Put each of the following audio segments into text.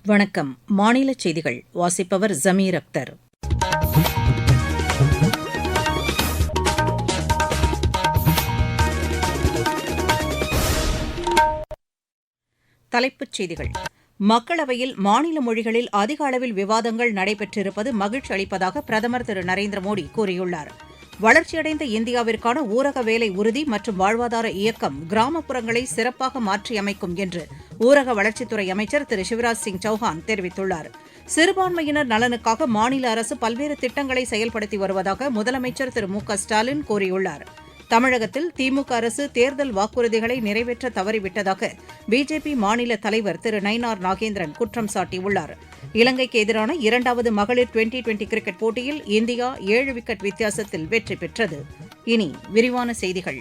வணக்கம். மாநில செய்திகள் வாசிப்பவர் ஜமீர் அக்தர். தலைப்புச் செய்திகள். மக்களவையில் மாநில மொழிகளில் அதிக அளவில் விவாதங்கள் நடைபெற்றிருப்பது மகிழ்ச்சி அளிப்பதாக பிரதமர் திரு நரேந்திர மோடி கூறியுள்ளார். வளர்ச்சியடைந்த இந்தியாவிற்கான ஊரக வேலை உறுதி மற்றும் வாழ்வாதார இயக்கம் கிராமப்புறங்களை சிறப்பாக மாற்றியமைக்கும் என்று ஊரக வளர்ச்சித்துறை அமைச்சர் திரு சிவராஜ் சிங் சௌஹான் தெரிவித்துள்ளார். சிறுபான்மையினர் நலனுக்காக மாநில அரசு பல்வேறு திட்டங்களை செயல்படுத்தி வருவதாக முதலமைச்சர் திரு மு க ஸ்டாலின் கூறியுள்ளார். தமிழகத்தில் திமுக அரசு தேர்தல் வாக்குறுதிகளை நிறைவேற்ற தவறிவிட்டதாக பிஜேபி மாநில தலைவர் திரு நயினார் நாகேந்திரன் குற்றம் சாட்டியுள்ளார். இலங்கைக்கு எதிரான இரண்டாவது மகளிர் டுவெண்டி கிரிக்கெட் போட்டியில் இந்தியா 7 விக்கெட் வித்தியாசத்தில் வெற்றி பெற்றது. இனி விரிவான செய்திகள்.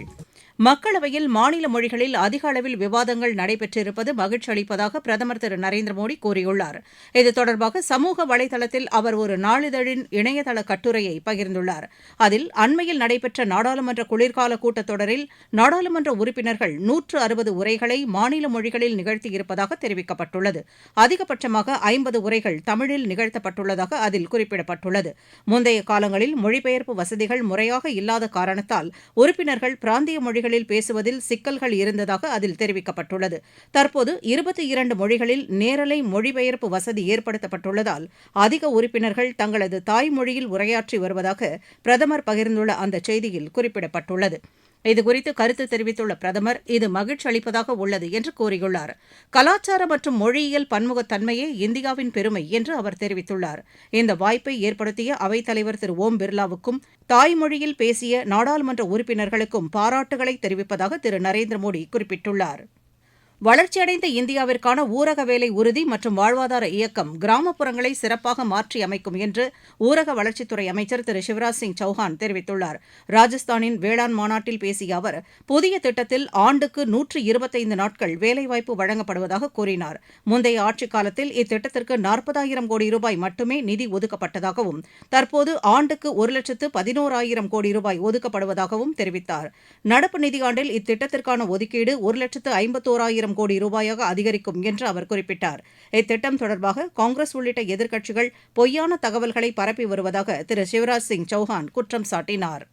மக்களவையில் மாநில மொழிகளில் அதிக அளவில் விவாதங்கள் நடைபெற்றிருப்பது மகிழ்ச்சி அளிப்பதாக பிரதமர் திரு நரேந்திர மோடி கூறியுள்ளார். இது தொடர்பாக சமூக வலைதளத்தில் அவர் ஒரு நாளிதழின் இணையதள கட்டுரையை பகிர்ந்துள்ளார். அதில் அண்மையில் நடைபெற்ற நாடாளுமன்ற குளிர்கால கூட்டத்தொடரில் நாடாளுமன்ற உறுப்பினர்கள் 160 உரைகளை மாநில மொழிகளில் நிகழ்த்தியிருப்பதாக தெரிவிக்கப்பட்டுள்ளது. அதிகபட்சமாக 50 உரைகள் தமிழில் நிகழ்த்தப்பட்டுள்ளதாக அதில் குறிப்பிடப்பட்டுள்ளது. முந்தைய காலங்களில் மொழிபெயர்ப்பு வசதிகள் முறையாக இல்லாத காரணத்தால் உறுப்பினர்கள் பிராந்திய மொழிகளில் பேசுவதில் சிக்கல்கள் இருந்ததாக அதில் தெரிவிக்கப்பட்டுள்ளது. தற்போது 22 மொழிகளில் நேரலை மொழிபெயர்ப்பு வசதி ஏற்படுத்தப்பட்டுள்ளதால் அதிக உறுப்பினர்கள் தங்களது தாய்மொழியில் உரையாற்றி வருவதாக பிரதமர் பகிர்ந்துள்ள அந்த செய்தியில் குறிப்பிடப்பட்டுள்ளது. இதுகுறித்து கருத்து தெரிவித்துள்ள பிரதமர், இது மகிழ்ச்சி அளிப்பதாக உள்ளது என்று கூறியுள்ளார். கலாச்சார மற்றும் மொழியியல் பன்முகத்தன்மையே இந்தியாவின் பெருமை என்று அவர் தெரிவித்துள்ளார். இந்த வாய்ப்பை ஏற்படுத்திய அவைத்தலைவர் திரு ஓம் பிர்லாவுக்கும் தாய்மொழியில் பேசிய நாடாளுமன்ற உறுப்பினர்களுக்கும் பாராட்டுகளை தெரிவிப்பதாக திரு நரேந்திர மோடி குறிப்பிட்டுள்ளார். வளர்ச்சியடைந்த இந்தியாவிற்கான ஊரக வேலை உறுதி மற்றும் வாழ்வாதார இயக்கம் கிராமப்புறங்களை சிறப்பாக மாற்றியமைக்கும் என்று ஊரக வளர்ச்சித்துறை அமைச்சர் திரு சிவராஜ் சிங் சௌஹான் தெரிவித்துள்ளார். ராஜஸ்தானின் வேளாண் மாநாட்டில் பேசிய அவர், புதிய திட்டத்தில் ஆண்டுக்கு 125 நாட்கள் வேலைவாய்ப்பு வழங்கப்படுவதாக கூறினார். முந்தைய ஆட்சிக் காலத்தில் இத்திட்டத்திற்கு 40,000 கோடி ரூபாய் மட்டுமே நிதி ஒதுக்கப்பட்டதாகவும் தற்போது ஆண்டுக்கு 1,11,000 கோடி ரூபாய் ஒதுக்கப்படுவதாகவும் தெரிவித்தார். நடப்பு நிதியாண்டில் இத்திட்டத்திற்கான ஒதுக்கீடு 1,51,000 கோடி ரூபாயாக அதிகரிக்கும் என்று அவர் குறிப்பிட்டார். இத்திட்டம் தொடர்பாக காங்கிரஸ் உள்ளிட்ட எதிர்க்கட்சிகள் பொய்யான தகவல்களை பரப்பி வருவதாக திரு சிவராஜ் சிங் சௌஹான் குற்றம் சாட்டினார்.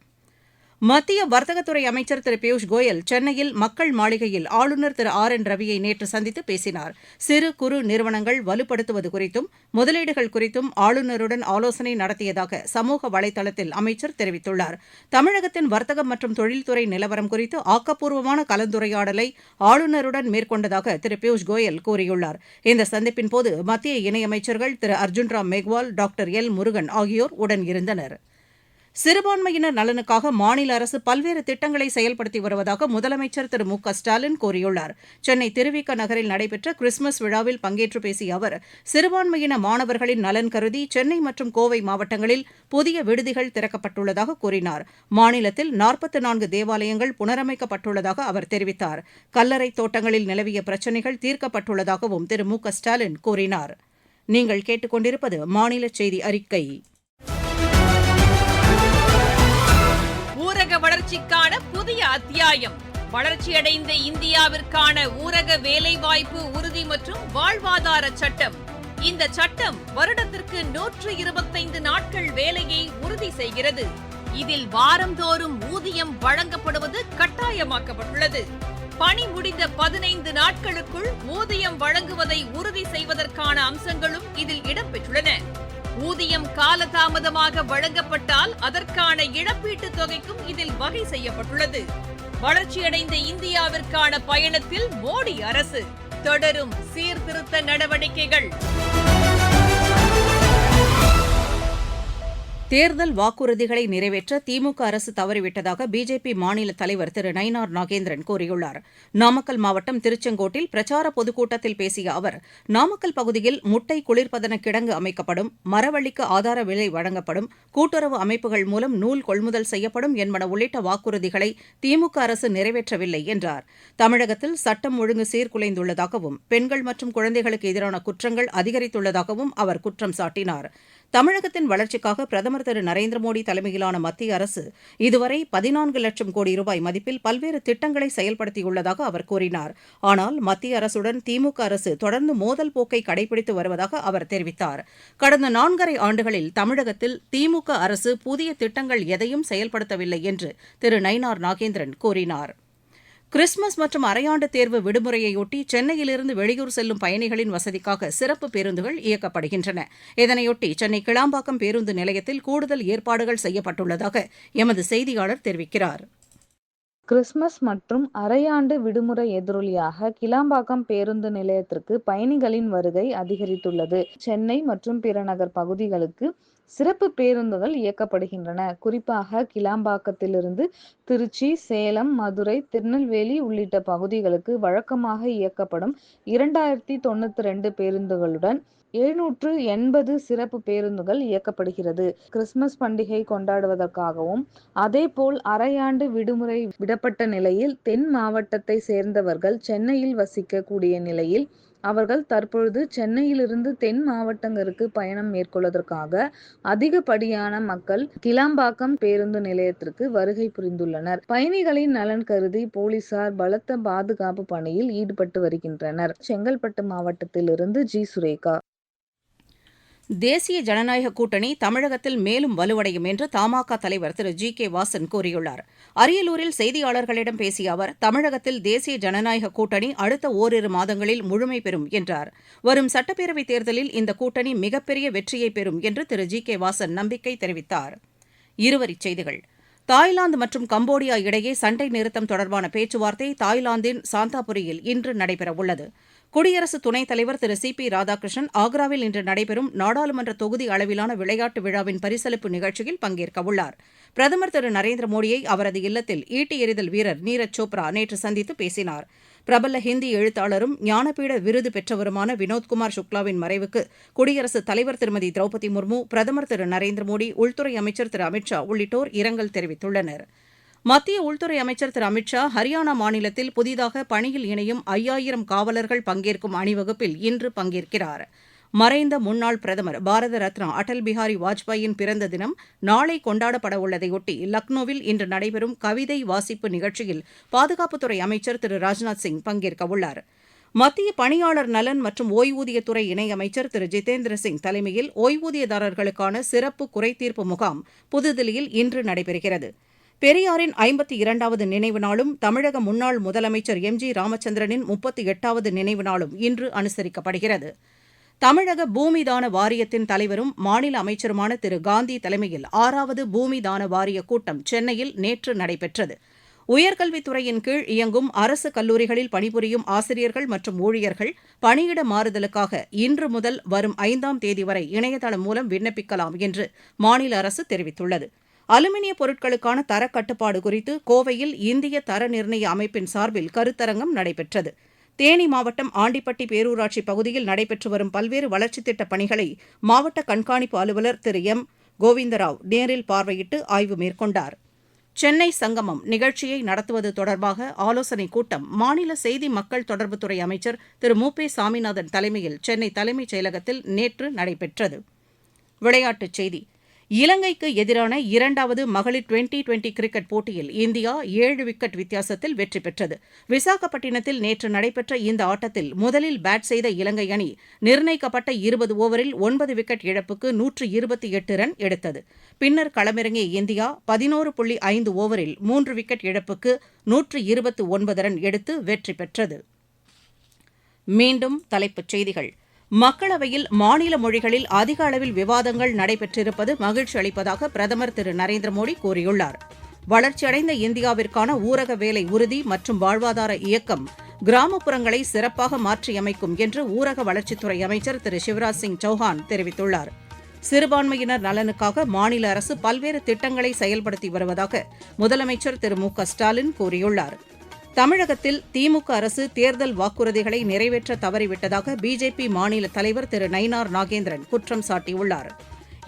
மத்திய வர்த்தகத்துறை அமைச்சர் திரு பியூஷ் கோயல் சென்னையில் மக்கள் மாளிகையில் ஆளுநர் திரு ஆர் என் ரவியை நேற்று சந்தித்து பேசினார். சிறு குறு நிறுவனங்கள் வலுப்படுத்துவது குறித்தும் முதலீடுகள் குறித்தும் ஆளுநருடன் ஆலோசனை நடத்தியதாக சமூக வலைதளத்தில் அமைச்சர் தெரிவித்துள்ளார். தமிழகத்தின் வர்த்தகம் மற்றும் தொழில்துறை நிலவரம் குறித்து ஆக்கப்பூர்வமான கலந்துரையாடலை ஆளுநருடன் மேற்கொண்டதாக திரு பியூஷ் கோயல் கூறியுள்ளார். இந்த சந்திப்பின்போது மத்திய இணையமைச்சர்கள் திரு அர்ஜுன் ராம் மெக்வால், டாக்டர் எல் முருகன் ஆகியோர் உடன் இருந்தனர். சிறுபான்மையினர் நலனுக்காக மாநில அரசு பல்வேறு திட்டங்களை செயல்படுத்தி வருவதாக முதலமைச்சர் திரு மு க ஸ்டாலின் கூறியுள்ளார். சென்னை திருவிக நகரில் நடைபெற்ற கிறிஸ்துமஸ் விழாவில் பங்கேற்று பேசிய அவர், சிறுபான்மையின மாணவர்களின் நலன் கருதி சென்னை மற்றும் கோவை மாவட்டங்களில் புதிய விடுதிகள் திறக்கப்பட்டுள்ளதாக கூறினார். மாநிலத்தில் 44 தேவாலயங்கள் புனரமைக்கப்பட்டுள்ளதாக அவர் தெரிவித்தார். கல்லறை தோட்டங்களில் நிலவிய பிரச்சினைகள் தீர்க்கப்பட்டுள்ளதாகவும் திரு மு க ஸ்டாலின் கூறினார். நீங்கள் கேட்டுக்கொண்டிருப்பது மாநில செய்தி அறிக்கை. ஊரக வளர்ச்சிக்கான புதிய அத்தியாயம். வளர்ச்சியடைந்த இந்தியாவிற்கான ஊரக வேலைவாய்ப்பு உறுதி மற்றும் வாழ்வாதார சட்டம். இந்த சட்டம் வருடத்திற்கு 125 நாட்கள் வேலையை உறுதி செய்கிறது. இதில் வாரந்தோறும் ஊதியம் வழங்கப்படுவது கட்டாயமாக்கப்பட்டுள்ளது. பணி முடிந்த 15 நாட்களுக்குள் ஊதியம் வழங்குவதை உறுதி செய்வதற்கான அம்சங்களும் இதில் இடம்பெற்றுள்ளன. ஊதியம் காலதாமதமாக வழங்கப்பட்டால் அதற்கான இழப்பீட்டுத் தொகைக்கும் இதில் வகை செய்யப்பட்டுள்ளது. வளர்ச்சியடைந்த இந்தியாவிற்கான பயணத்தில் மோடி அரசு தொடரும் சீர்திருத்த நடவடிக்கைகள். தேர்தல் வாக்குறுதிகளை நிறைவேற்ற திமுக அரசு தவறிவிட்டதாக பிஜேபி மாநில தலைவர் திரு நயினார் நாகேந்திரன் கூறியுள்ளார். நாமக்கல் மாவட்டம் திருச்செங்கோட்டில் பிரச்சார பொதுக்கூட்டத்தில் பேசிய அவர், நாமக்கல் பகுதியில் முட்டை குளிர்பதன கிடங்கு அமைக்கப்படும், மரவள்ளிக்கு ஆதார விலை வழங்கப்படும், கூட்டுறவு அமைப்புகள் மூலம் நூல் கொள்முதல் செய்யப்படும் என்பன உள்ளிட்ட வாக்குறுதிகளை திமுக அரசு நிறைவேற்றவில்லை என்றார். தமிழகத்தில் சட்டம் ஒழுங்கு சீர்குலைந்துள்ளதாகவும் பெண்கள் மற்றும் குழந்தைகளுக்கு எதிரான குற்றங்கள் அதிகரித்துள்ளதாகவும் அவர் குற்றம் சாட்டினார். தமிழகத்தின் வளர்ச்சிக்காக பிரதமர் திரு நரேந்திர மோடி தலைமையிலான மத்திய அரசு இதுவரை 14 லட்சம் கோடி ரூபாய் மதிப்பில் பல்வேறு திட்டங்களை செயல்படுத்தியுள்ளதாக அவர் கூறினார். ஆனால் மத்திய அரசுடன் திமுக அரசு தொடர்ந்து மோதல் போக்கை கடைபிடித்து வருவதாக அவர் தெரிவித்தார். கடந்த 4½ ஆண்டுகளில் தமிழகத்தில் திமுக அரசு புதிய திட்டங்கள் எதையும் செயல்படுத்தவில்லை என்று திரு நயினார் நாகேந்திரன் கூறினார். கிறிஸ்துமஸ் மற்றும் அரையாண்டு தேர்வு விடுமுறையொட்டி சென்னையிலிருந்து வெளியூர் செல்லும் பயணிகளின் வசதிக்காக சிறப்பு பேருந்துகள் இயக்கப்படுகின்றன. இதனையொட்டி சென்னை கிளாம்பாக்கம் பேருந்து நிலையத்தில் கூடுதல் ஏற்பாடுகள் செய்யப்பட்டுள்ளதாக எமது செய்தியாளர் தெரிவிக்கிறார். கிறிஸ்துமஸ் மற்றும் அரையாண்டு விடுமுறை எதிரொலியாக கிளாம்பாக்கம் பேருந்து நிலையத்திற்கு பயணிகளின் வருகை அதிகரித்துள்ளது. சென்னை மற்றும் பிற நகர் பகுதிகளுக்கு சிறப்பு பேருந்துகள் இயக்கப்படுகின்றன. குறிப்பாக கிளாம்பாக்கத்திலிருந்து திருச்சி, சேலம், மதுரை, திருநெல்வேலி உள்ளிட்ட பகுதிகளுக்கு வழக்கமாக இயக்கப்படும் 2092 பேருந்துகளுடன் 780 சிறப்பு பேருந்துகள் இயக்கப்படுகிறது. கிறிஸ்துமஸ் பண்டிகை கொண்டாடுவதற்காகவும் அதேபோல் அரையாண்டு விடுமுறை விடப்பட்ட நிலையில் தென் மாவட்டத்தை சேர்ந்தவர்கள் சென்னையில் வசிக்க கூடிய நிலையில் அவர்கள் தற்பொழுது சென்னையிலிருந்து தென் மாவட்டங்களுக்கு பயணம் மேற்கொள்வதற்காக அதிகப்படியான மக்கள் கிளாம்பாக்கம் பேருந்து நிலையத்திற்கு வருகை புரிந்துள்ளனர். பயணிகளின் நலன் கருதி போலீசார் பலத்த பாதுகாப்பு பணியில் ஈடுபட்டு வருகின்றனர். செங்கல்பட்டு மாவட்டத்திலிருந்து ஜி. சுரேகா. தேசிய ஜனநாயக கூட்டணி தமிழகத்தில் மேலும் வலுவடையும் என்று தமாக தலைவர் திரு ஜி. வாசன் கூறியுள்ளார். அரியலூரில் செய்தியாளர்களிடம் பேசிய அவர், தமிழகத்தில் தேசிய ஜனநாயக கூட்டணி அடுத்த ஓரிரு மாதங்களில் முழுமை பெறும் என்றார். வரும் சட்டப்பேரவைத் தேர்தலில் இந்த கூட்டணி மிகப்பெரிய வெற்றியை பெறும் என்று திரு ஜி. வாசன் நம்பிக்கை தெரிவித்தார். இருவரிச் செய்திகள். தாய்லாந்து மற்றும் கம்போடியா இடையே சண்டை நிறுத்தம் தொடர்பான பேச்சுவார்த்தை தாய்லாந்தின் சாந்தாபுரியில் இன்று நடைபெறவுள்ளது. குடியரசு துணைத் தலைவர் திரு சி. பி. ராதாகிருஷ்ணன் ஆக்ராவில் இன்று நடைபெறும் நாடாளுமன்ற தொகுதி அளவிலான விளையாட்டு விழாவின் பரிசளிப்பு நிகழ்ச்சியில் பங்கேற்கவுள்ளார். பிரதமர் திரு நரேந்திர மோடியை அவரது இல்லத்தில் ஈட்டி எறிதல் வீரர் நீரஜ் சோப்ரா நேற்று சந்தித்து பேசினார். பிரபல ஹிந்தி எழுத்தாளரும் ஞானபீட விருது பெற்றவருமான வினோத்குமார் சுக்லாவின் மறைவுக்கு குடியரசுத் தலைவர் திருமதி திரௌபதி முர்மு, பிரதமர் திரு நரேந்திர மோடி, உள்துறை அமைச்சர் திரு அமித் ஷா உள்ளிட்டோர் இரங்கல் தெரிவித்துள்ளனர். மத்திய உள்துறை அமைச்சர் திரு அமித் ஷா ஹரியானா மாநிலத்தில் புதிதாக பணியில் இணையும் 5000 காவலர்கள் பங்கேற்கும் அணிவகுப்பில் இன்று பங்கேற்கிறார். மறைந்த முன்னாள் பிரதமர் பாரத ரத்னா அடல் பிஹாரி வாஜ்பாயின் பிறந்த தினம் நாளை கொண்டாடப்பட உள்ளதையொட்டி லக்னோவில் இன்று நடைபெறும் கவிதை வாசிப்பு நிகழ்ச்சியில் பாதுகாப்புத்துறை அமைச்சர் திரு ராஜ்நாத் சிங் பங்கேற்கவுள்ளார். மத்திய பணியாளர் நலன் மற்றும் ஓய்வூதியத்துறை இணையமைச்சர் திரு ஜிதேந்திர சிங் தலைமையில் ஓய்வூதியதாரர்களுக்கான சிறப்பு குறைதீர்ப்பு முகாம் புதுதில்லியில் இன்று நடைபெறுகிறது. பெரியாரின் 52வது நினைவு நாளும் தமிழக முன்னாள் முதலமைச்சர் எம். ஜி. ராமச்சந்திரனின் 38வது நினைவு நாளும் இன்று அனுசரிக்கப்படுகிறது. தமிழக பூமிதான வாரியத்தின் தலைவரும் மாநில அமைச்சருமான திரு காந்தி தலைமையில் 6வது பூமிதான வாரிய கூட்டம் சென்னையில் நேற்று நடைபெற்றது. உயர்கல்வித்துறையின் கீழ் இயங்கும் அரசு கல்லூரிகளில் பணிபுரியும் ஆசிரியர்கள் மற்றும் ஊழியர்கள் பணியிட மாறுதலுக்காக இன்று முதல் வரும் 5ஆம் தேதி வரை இணையதளம் மூலம் விண்ணப்பிக்கலாம் என்று மாநில அரசு தெரிவித்துள்ளது. அலுமினிய பொருட்களுக்கான தரக்கட்டுப்பாடு குறித்து கோவையில் இந்திய தர நிர்ணய அமைப்பின் சார்பில் கருத்தரங்கம் நடைபெற்றது. தேனி மாவட்டம் ஆண்டிப்பட்டி பேரூராட்சி பகுதியில் நடைபெற்று வரும் பல்வேறு வளர்ச்சித் திட்டப் பணிகளை மாவட்ட கண்காணிப்பு அலுவலர் திரு எம். கோவிந்தராவ் நேரில் பார்வையிட்டு ஆய்வு மேற்கொண்டார். சென்னை சங்கமம் நிகழ்ச்சியை நடத்துவது தொடர்பாக ஆலோசனைக் கூட்டம் மாநில செய்தி மக்கள் தொடர்புத்துறை அமைச்சர் திரு மு. பே. சாமிநாதன் தலைமையில் சென்னை தலைமைச் செயலகத்தில் நேற்று நடைபெற்றது. விளையாட்டுச் செய்தி. இலங்கைக்கு எதிரான 2வது மகளிர் டுவெண்டி கிரிக்கெட் போட்டியில் இந்தியா 7 விக்கெட் வித்தியாசத்தில் வெற்றி பெற்றது. விசாகப்பட்டினத்தில் நேற்று நடைபெற்ற இந்த ஆட்டத்தில் முதலில் பேட் செய்த இலங்கை அணி நிர்ணயிக்கப்பட்ட 20 ஓவரில் 9 விக்கெட் இழப்புக்கு 128 ரன் எடுத்தது. பின்னர் களமிறங்கிய இந்தியா 11.5 ஓவரில் 3 விக்கெட் இழப்புக்கு 129 ரன் எடுத்து வெற்றி பெற்றது. மீண்டும் தலைப்புச் செய்திகள். மக்களவையில் மாநில மொழிகளில் அதிக அளவில் விவாதங்கள் நடைபெற்றிருப்பது மகிழ்ச்சி அளிப்பதாக பிரதமர் திரு நரேந்திர மோடி கூறியுள்ளார். வளர்ச்சியடைந்த இந்தியாவிற்கான ஊரக வேலை உறுதி மற்றும் வாழ்வாதார இயக்கம் கிராமப்புறங்களை சிறப்பாக மாற்றியமைக்கும் என்று ஊரக வளர்ச்சித்துறை அமைச்சர் திரு சிவராஜ் சிங் சௌஹான் தெரிவித்துள்ளார். சிறுபான்மையினர் நலனுக்காக மாநில அரசு பல்வேறு திட்டங்களை செயல்படுத்தி வருவதாக முதலமைச்சர் திரு மு க ஸ்டாலின் கூறியுள்ளார். தமிழகத்தில் திமுக அரசு தேர்தல் வாக்குறுதிகளை நிறைவேற்ற தவறிவிட்டதாக பிஜேபி மாநில தலைவர் திரு நயினார் நாகேந்திரன் குற்றம் சாட்டியுள்ளார்.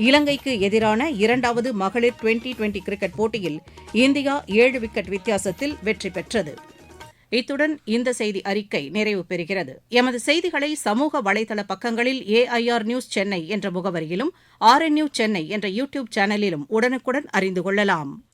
இலங்கைக்கு எதிரான 2வது மகளிர் டுவெண்டி கிரிக்கெட் போட்டியில் இந்தியா 7 விக்கெட் வித்தியாசத்தில் வெற்றி பெற்றது. இத்துடன் இந்த செய்தி அறிக்கை நிறைவு பெறுகிறது. எமது செய்திகளை சமூக வலைதள பக்கங்களில் AIR நியூஸ் சென்னை என்ற முகவரியிலும் RN நியூஸ் சென்னை என்ற யூடியூப் சேனலிலும் உடனுக்குடன் அறிந்து கொள்ளலாம்.